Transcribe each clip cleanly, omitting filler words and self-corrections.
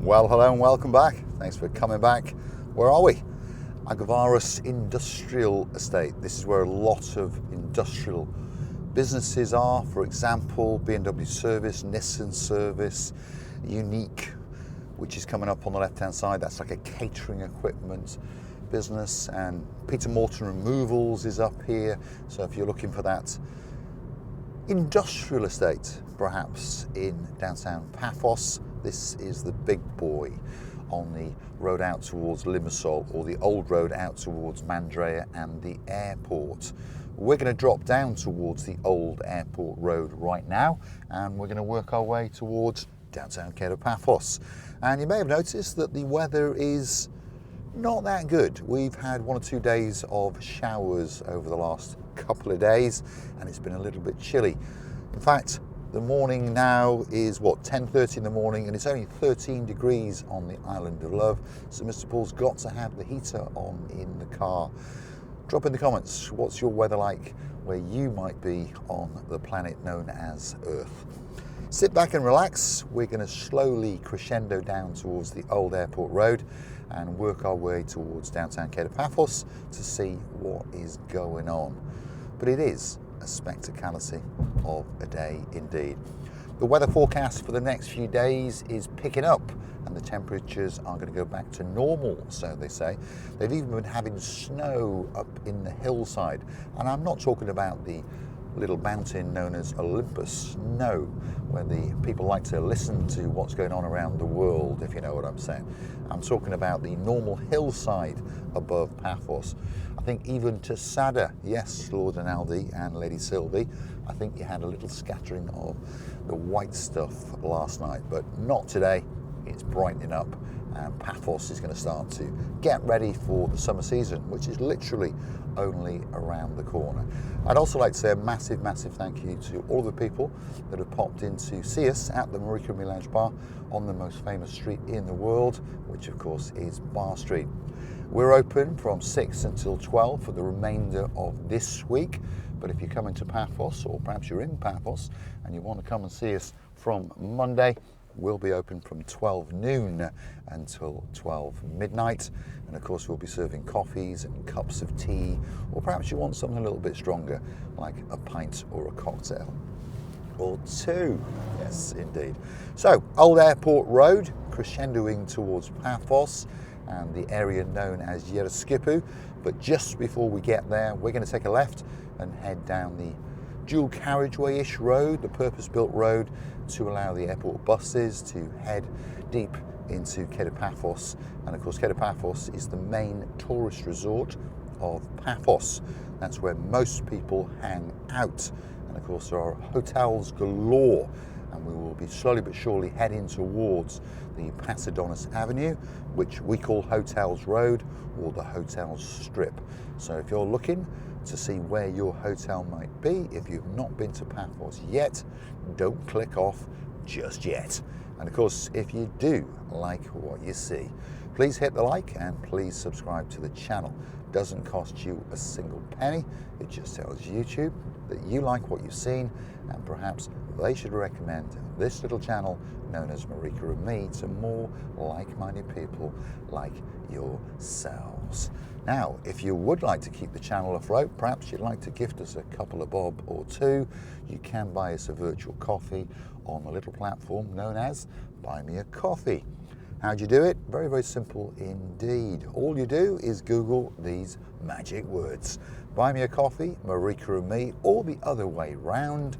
Well, hello and welcome back. Thanks for coming back. Where are we? Agavaris Industrial Estate. This is where a lot of industrial businesses are. For example, BMW service, Nissan service, Unique, which is coming up on the left-hand side. That's like a catering equipment business. And Peter Morton Removals is up here. So if you're looking for that industrial estate, perhaps in downtown Paphos, this is the big boy on the road out towards Limassol, or the old road out towards Mandrea and the airport. We're going to drop down towards the old airport road right now, and we're going to work our way towards downtown Paphos. And you may have noticed that the weather is not that good. We've had 1 or 2 days of showers over the last couple of days, and it's been a little bit chilly. In fact, the morning now is 10:30 in the morning, and it's only 13 degrees on the island of Love. So Mr. Paul's got to have the heater on in the car. Drop in the comments, what's your weather like where you might be on the planet known as Earth? Sit back and relax. We're going to slowly crescendo down towards the old airport road and work our way towards downtown Paphos to see what is going on. But it is a spectacality of a day indeed. The weather forecast for the next few days is picking up, and the temperatures are going to go back to normal, so they say. They've even been having snow up in the hillside, and I'm not talking about the little mountain known as Olympus, no, where the people like to listen to what's going on around the world, if you know what I'm saying. I'm talking about the normal hillside above Paphos. I think even to Sada, yes, Lord Rinaldi and Lady Sylvie, I think you had a little scattering of the white stuff last night, but not today. It's brightening up, and Paphos is going to start to get ready for the summer season, which is literally only around the corner. I'd also like to say a massive, massive thank you to all the people that have popped in to see us at the Marika and Me Lounge Bar on the most famous street in the world, which of course is Bar Street. We're open from 6 until 12 for the remainder of this week, but if you're coming to Paphos, or perhaps you're in Paphos and you want to come and see us from Monday, we'll be open from 12 noon until 12 midnight. And of course, we'll be serving coffees and cups of tea, or perhaps you want something a little bit stronger, like a pint or a cocktail. Or two, yes, indeed. So, Old Airport Road, crescendoing towards Paphos and the area known as Yeraskipu. But just before we get there, we're going to take a left and head down the dual carriageway-ish road, the purpose-built road, to allow the airport buses to head deep into Paphos. And of course, Paphos is the main tourist resort of Paphos. That's where most people hang out. And of course, there are hotels galore. And we will be slowly but surely heading towards the Pasidonis Avenue, which we call Hotels Road, or the Hotels Strip. So if you're looking to see where your hotel might be, if you've not been to Paphos yet, don't click off just yet. And of course, if you do like what you see, please hit the like and please subscribe to the channel. Doesn't cost you a single penny. It just tells YouTube that you like what you've seen, and perhaps they should recommend this little channel known as Marika and Me to more like-minded people like yourselves. Now, if you would like to keep the channel afloat, perhaps you'd like to gift us a couple of bob or two, you can buy us a virtual coffee on a little platform known as Buy Me a Coffee. How do you do it? Very, very simple indeed. All you do is Google these magic words: Buy Me a Coffee, Marika and Me, or the other way round,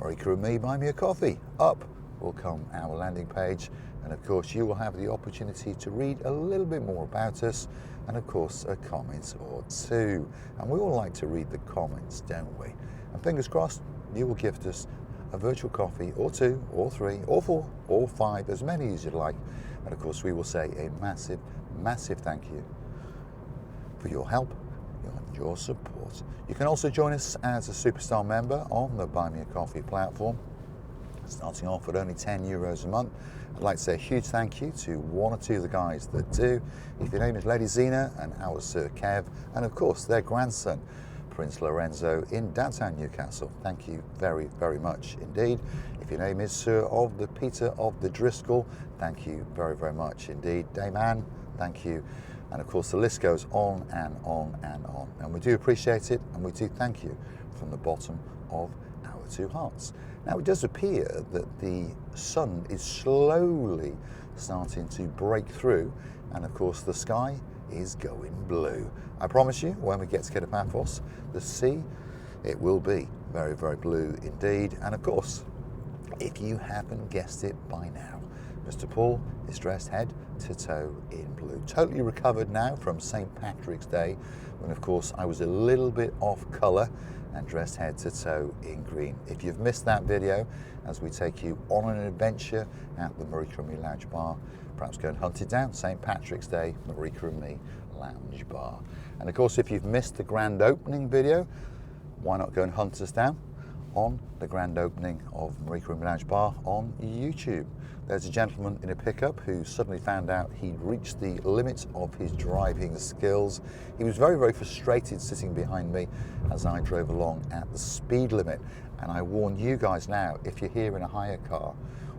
Marika and Me, Buy Me a Coffee. Up will come our landing page, and of course you will have the opportunity to read a little bit more about us, and of course a comment or two. And we all like to read the comments, don't we? And fingers crossed, you will gift us a virtual coffee, or two, or three, or four, or five, as many as you'd like. And of course we will say a massive, massive thank you for your help and your support. You can also join us as a superstar member on the Buy Me a Coffee platform, starting off at only €10 a month. I'd like to say a huge thank you to 1 or 2 of the guys that do. If your name is Lady Zena and our Sir Kev, and of course their grandson, Prince Lorenzo in downtown Newcastle. Thank you very, very much indeed. If your name is Sir of the Peter of the Driscoll, thank you very, very much indeed. Dame Anne, thank you. And of course the list goes on and on and on. And we do appreciate it, and we do thank you from the bottom of our two hearts. Now it does appear that the sun is slowly starting to break through, and of course the sky is going blue. I promise you, when we get to Paphos, the sea, it will be very, very blue indeed. And of course, if you haven't guessed it by now, Mr. Paul is dressed head to toe in blue. Totally recovered now from St. Patrick's Day, when of course I was a little bit off colour and dressed head to toe in green. If you've missed that video, as we take you on an adventure at the Marika and Me Lounge Bar, perhaps go and hunt it down. St. Patrick's Day, Marika and Me Lounge Bar. And of course, if you've missed the grand opening video, why not go and hunt us down on the grand opening of Marika and Me Lounge Bar on YouTube. There's a gentleman in a pickup who suddenly found out he'd reached the limit of his driving skills. He was very, very frustrated sitting behind me as I drove along at the speed limit. And I warn you guys now, if you're here in a hire car,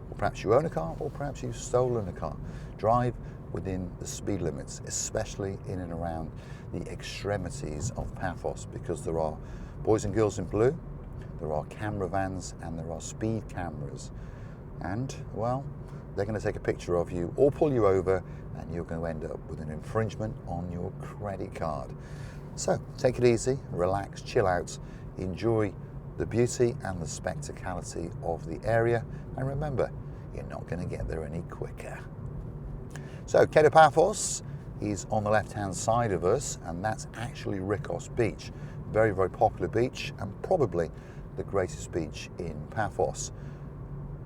or perhaps you own a car, or perhaps you've stolen a car, drive within the speed limits, especially in and around the extremities of Paphos, because there are boys and girls in blue, there are camera vans, and there are speed cameras. And, well, they're going to take a picture of you or pull you over, and you're going to end up with an infringement on your credit card. So take it easy, relax, chill out, enjoy the beauty and the spectacality of the area, and remember, you're not going to get there any quicker. So Paphos is on the left hand side of us, and that's actually Rikos Beach. Very, very popular beach, and probably the greatest beach in Paphos.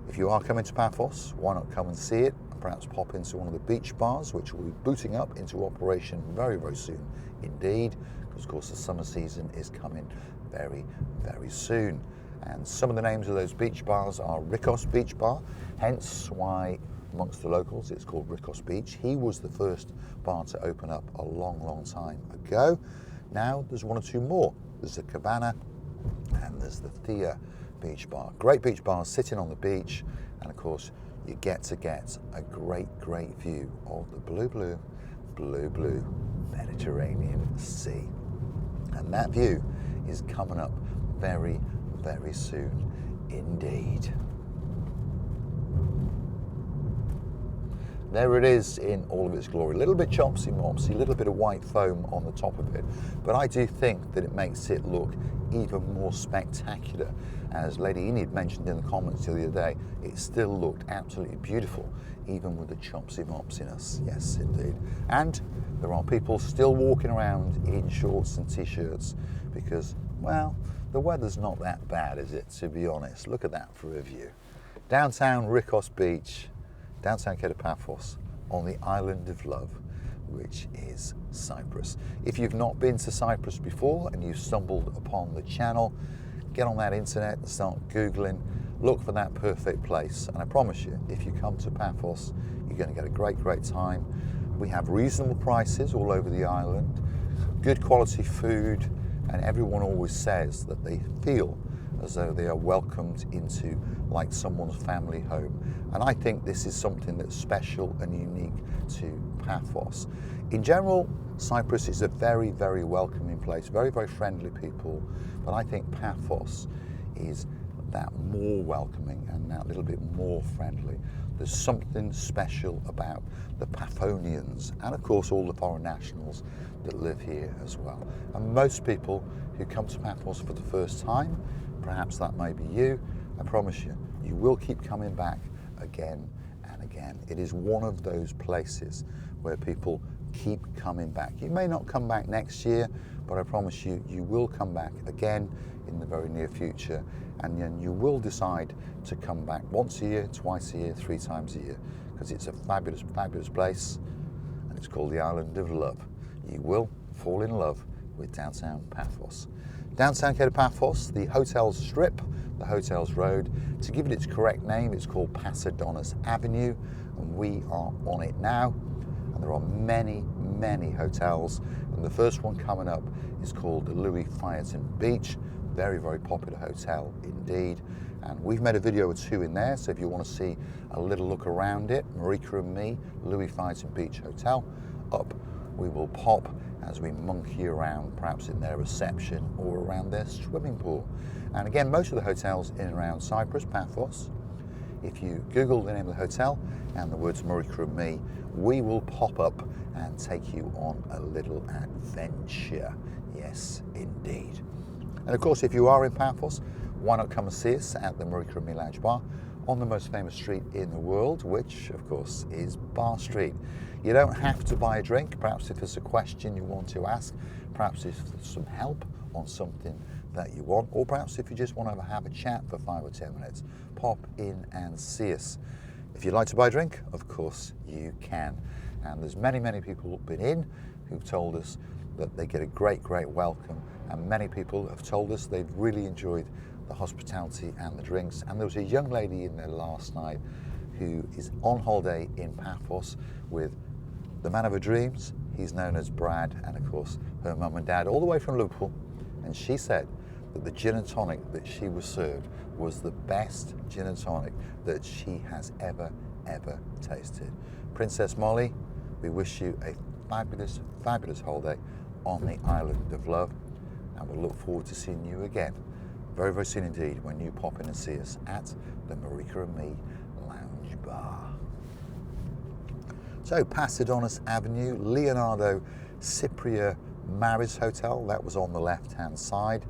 If you are coming to Paphos, why not come and see it, and perhaps pop into one of the beach bars, which will be booting up into operation very, very soon indeed, because of course the summer season is coming very, very soon. And some of the names of those beach bars are Rikos Beach Bar, hence why amongst the locals it's called Rikos Beach. He was the first bar to open up a long, long time ago. Now there's one or two more. There's the Cabana and there's the Thea Beach Bar. Great beach bars sitting on the beach, and of course you get to get a great, great view of the blue, blue, blue, blue Mediterranean Sea. And that view is coming up very, very soon indeed. There it is in all of its glory. A little bit chopsy-mopsy, a little bit of white foam on the top of it, but I do think that it makes it look even more spectacular. As Lady Enid mentioned in the comments the other day, it still looked absolutely beautiful, even with the chopsy-mopsiness. Yes, indeed. And there are people still walking around in shorts and t-shirts because, well, the weather's not that bad, is it, to be honest? Look at that for a view. Downtown Rikos Beach, downtown Paphos, on the island of love, which is Cyprus. If you've not been to Cyprus before and you've stumbled upon the channel, get on that internet and start Googling, look for that perfect place. And I promise you, if you come to Paphos, you're going to get a great, great time. We have reasonable prices all over the island, good quality food, and everyone always says that they feel as though they are welcomed into like someone's family home. And I think this is something that's special and unique to Paphos. In general, Cyprus is a very, very welcoming place, very, very friendly people, but I think Paphos is that more welcoming and that little bit more friendly. There's something special about the Paphonians, and of course all the foreign nationals that live here as well. And most people who come to Paphos for the first time, perhaps that may be you, I promise you, you will keep coming back again and again. It is one of those places where people keep coming back. You may not come back next year, but I promise you, you will come back again in the very near future, and then you will decide to come back once a year, twice a year, 3 times a year, because it's a fabulous, fabulous place, and it's called the Island of Love. You will fall in love with downtown Paphos. Downtown Paphos, the hotel's strip, the hotel's road. To give it its correct name, it's called Passidonis Avenue, and we are on it now. And there are many, many hotels, and the first one coming up is called the Louis Phaeton Beach. Very, very popular hotel indeed. And we've made a video or two in there, so if you want to see a little look around it, Marika and me, Louis Phaeton Beach Hotel, up we will pop as we monkey around, perhaps in their reception or around their swimming pool. And again, most of the hotels in and around Cyprus, Paphos, if you Google the name of the hotel and the words Marika and me, we will pop up and take you on a little adventure. Yes, indeed. And of course, if you are in Paphos, why not come and see us at the Marika and me Lounge Bar on the most famous street in the world, which of course is Bar Street. You don't have to buy a drink. Perhaps if there's a question you want to ask, perhaps if there's some help on something that you want, or perhaps if you just want to have a chat for 5 or 10 minutes, pop in and see us. If you'd like to buy a drink, of course you can. And there's many, many people who've been in who've told us that they get a great, great welcome. And many people have told us they've really enjoyed the hospitality and the drinks. And there was a young lady in there last night who is on holiday in Paphos with the man of her dreams. He's known as Brad, and of course her mum and dad all the way from Liverpool. And she said that the gin and tonic that she was served was the best gin and tonic that she has ever tasted. Princess Molly, we wish you a fabulous, fabulous holiday on the island of love, and we'll look forward to seeing you again very, very soon indeed when you pop in and see us at the Marika and me Lounge Bar. So, Passidonis Avenue, Leonardo Cypria Maris Hotel, that was on the left-hand side.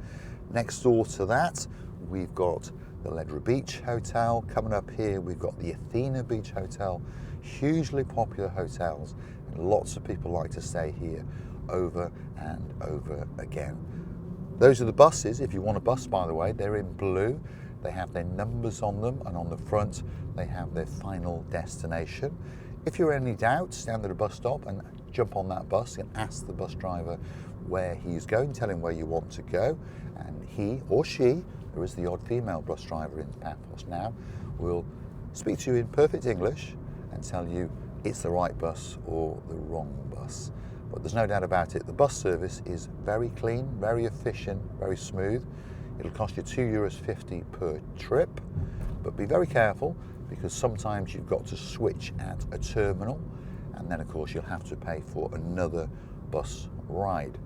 Next door to that, we've got the Ledra Beach Hotel. Coming up here, we've got the Athena Beach Hotel. Hugely popular hotels, and lots of people like to stay here over and over again. Those are the buses. If you want a bus, by the way, they're in blue. They have their numbers on them, and on the front, they have their final destination. If you're in any doubt, stand at a bus stop and jump on that bus and ask the bus driver where he's going, tell him where you want to go, and he or she, there is the odd female bus driver in Paphos now, will speak to you in perfect English and tell you it's the right bus or the wrong bus. But there's no doubt about it, the bus service is very clean, very efficient, very smooth. It'll cost you €2.50 per trip, but be very careful because sometimes you've got to switch at a terminal, and then of course you'll have to pay for another bus ride.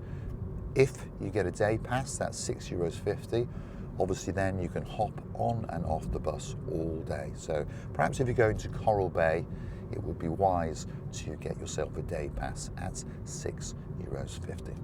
If you get a day pass, that's €6.50. Obviously then you can hop on and off the bus all day. So perhaps if you're going to Coral Bay, it would be wise to get yourself a day pass at €6.50.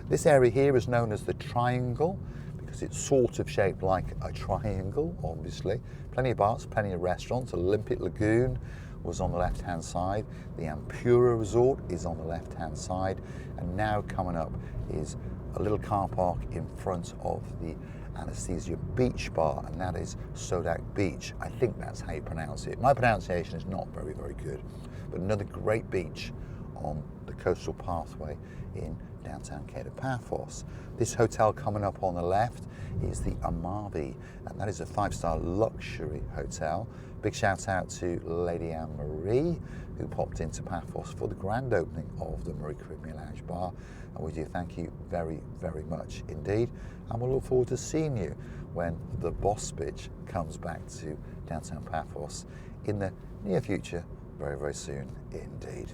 This area here is known as the Triangle because it's sort of shaped like a triangle, obviously. Plenty of bars, plenty of restaurants. Olympic Lagoon was on the left-hand side. The Ampura Resort is on the left-hand side. And now coming up is a little car park in front of the Anesthesia Beach Bar, and that is Sodak Beach. I think that's how you pronounce it. My pronunciation is not very, very good, but another great beach on the coastal pathway in downtown Cape of Paphos. This hotel coming up on the left is the Amavi, and that is a 5-star luxury hotel. Big shout out to Lady Anne Marie, who popped into Paphos for the grand opening of the Marika and me Lounge Bar. And we do thank you very, very much indeed. And we'll look forward to seeing you when the boss bitch comes back to downtown Paphos in the near future, very, very soon indeed.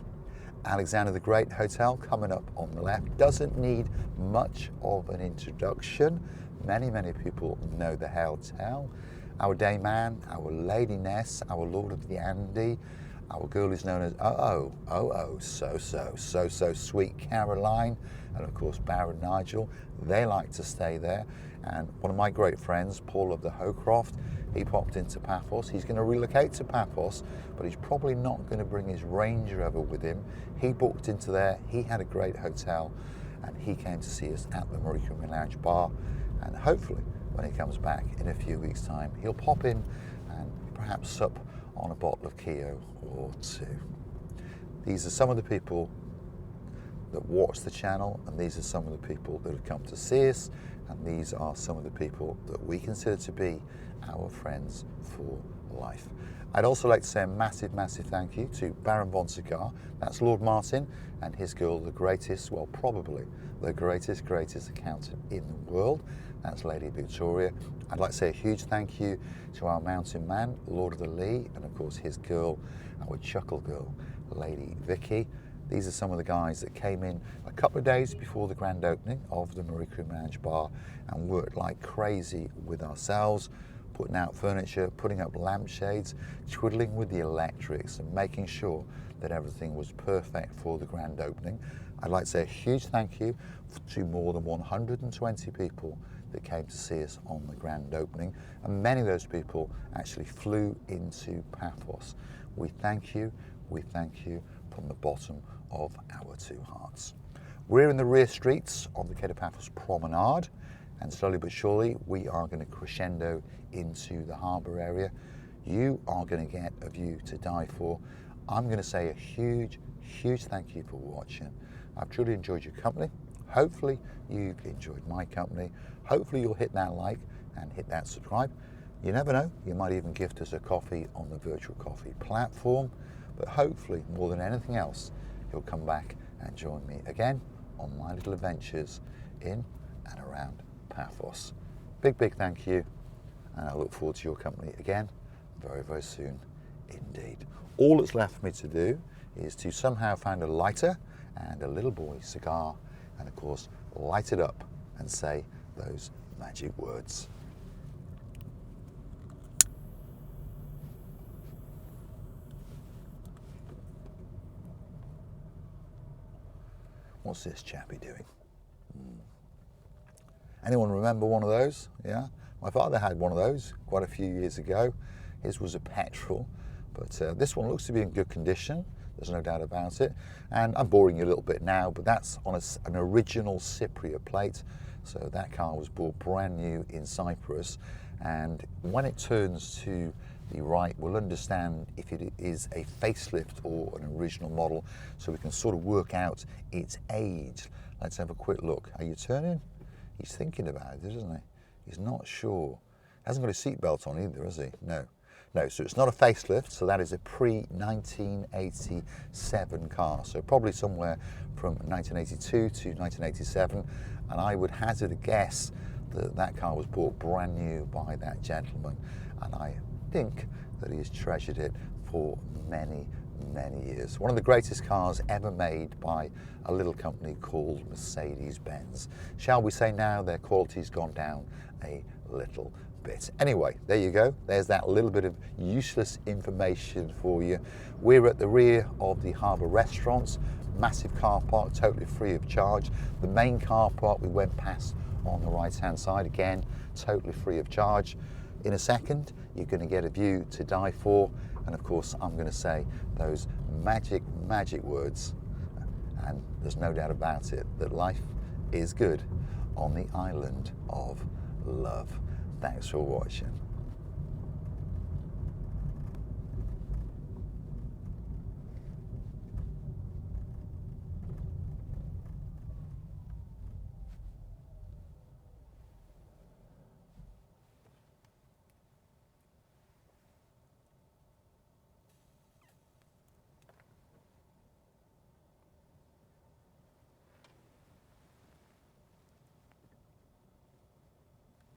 Alexander the Great Hotel coming up on the left. Doesn't need much of an introduction. Many, many people know the hotel. Our day man, our lady Ness, our Lord of the Andy, our girl is known as so sweet Caroline, and of course Baron Nigel. They like to stay there. And one of my great friends, Paul of the Hocroft, he popped into Paphos. He's going to relocate to Paphos, but he's probably not going to bring his Range Rover with him. He booked into there. He had a great hotel, and he came to see us at the Marika and me Lounge Bar. And hopefully, when he comes back in a few weeks' time, he'll pop in and perhaps sup on a bottle of Keo or two. These are some of the people that watch the channel, and these are some of the people that have come to see us, and these are some of the people that we consider to be our friends for life. I'd also like to say a massive, massive thank you to Baron von Cigar, that's Lord Martin, and his girl, the greatest, well, probably the greatest accountant in the world. That's Lady Victoria. I'd like to say a huge thank you to our mountain man, Lord of the Lee, and of course his girl, our chuckle girl, Lady Vicky. These are some of the guys that came in a couple of days before the grand opening of the Marika Lounge Bar and worked like crazy with ourselves, putting out furniture, putting up lampshades, twiddling with the electrics and making sure that everything was perfect for the grand opening. I'd like to say a huge thank you to more than 120 people that came to see us on the grand opening, and many of those people actually flew into Paphos. We thank you from the bottom of our two hearts. We're in the rear streets of the Cape Paphos Promenade, and slowly but surely we are going to crescendo into the harbour area. You are going to get a view to die for. I'm going to say a huge thank you for watching. I've truly enjoyed your company. Hopefully you've enjoyed my company. Hopefully you'll hit that like and hit that subscribe. You never know, you might even gift us a coffee on the virtual coffee platform. But hopefully, more than anything else, you'll come back and join me again on my little adventures in and around Paphos. Big thank you, and I look forward to your company again very, very soon indeed. All that's left for me to do is to somehow find a lighter and a little boy cigar, and of course, light it up and say those magic words. What's this chappie doing? Anyone remember one of those? Yeah, my father had one of those quite a few years ago. His was a petrol, but this one looks to be in good condition. There's no doubt about it. And I'm boring you a little bit now, but that's on an original Cypriot plate. So that car was bought brand new in Cyprus. And when it turns to the right, we'll understand if it is a facelift or an original model, so we can sort of work out its age. Let's have a quick look. Are you turning? He's thinking about it, isn't he? He's not sure. Hasn't got a seatbelt on either, has he? No. No, so it's not a facelift, so that is a pre-1987 car. So probably somewhere from 1982 to 1987. And I would hazard a guess that that car was bought brand new by that gentleman. And I think that he has treasured it for many years. One of the greatest cars ever made by a little company called Mercedes-Benz. Shall we say now their quality's gone down a little bit. Anyway, there you go. There's that little bit of useless information for you. We're at the rear of the harbour restaurants. Massive car park, totally free of charge. The main car park we went past on the right hand side, again totally free of charge. In a second you're going to get a view to die for, and of course I'm going to say those magic words, and there's no doubt about it that life is good on the island of love. Thanks for watching.